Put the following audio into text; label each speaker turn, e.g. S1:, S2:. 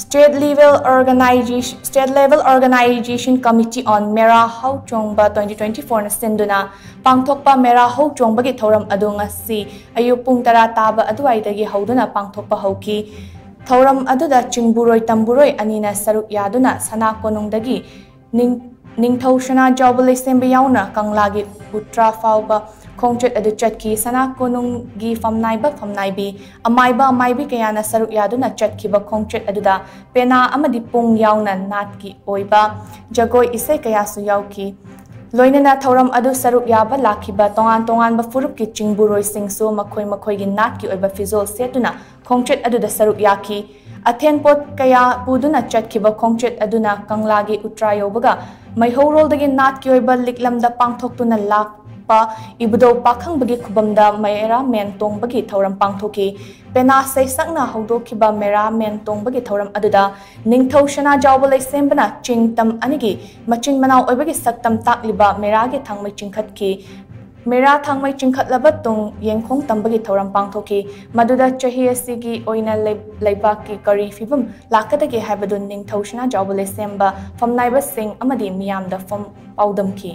S1: State level organization committee on Mera Hou Chongbagi 2024 na SHINDUNA Pangthokpa Mera Hou Chongbagi Thouram adu Ngasi Ayuk Pung Taba Aduwaidagi Houduna Pangthokpa Houkhi Thouram aduda chingburoi tamburoi anina saruk yaduna sana konungdagi ningthaushana jawbale sembe yauna kanglagi utra fauba khongchet adu chatki sana konunggi famnaibi amaibi kayana saruk yaduna chatkiba khongchet aduda pena amadi pung yauna natki oiba jagoi isai kayasu yauki loinana thauram adu saruk yaba lakhiba tongan ba furupki chingburoi singsu makhoi gi natki oiba fizol setuna khongchet aduda saruk yaki Athen pot kaya puduna chatkiba khongchet aduna kanglagi utrayobaga maihorol dagi nat ki oiba liklamda pangthoktuna lakpa ibudo pakhang bagi khubamda Mera Mentongbagi Thouram pangthoki pena sei sakna haudokiba Mera Mentongbagi Thouram aduda ningthaushana jawbalai sembana chingtam anigi machin manau oibagi saktam takliba Mera gi thangmai chingkhatki Mera thangmai chingkhatlaba tung yengkhong tambagi Thouram pangthoki maduda chahi asigi oina leibaki kari fibum lakadagi haibadun ningthaushana jawbale semba famnaiba sing amadi miyamda fam paudamki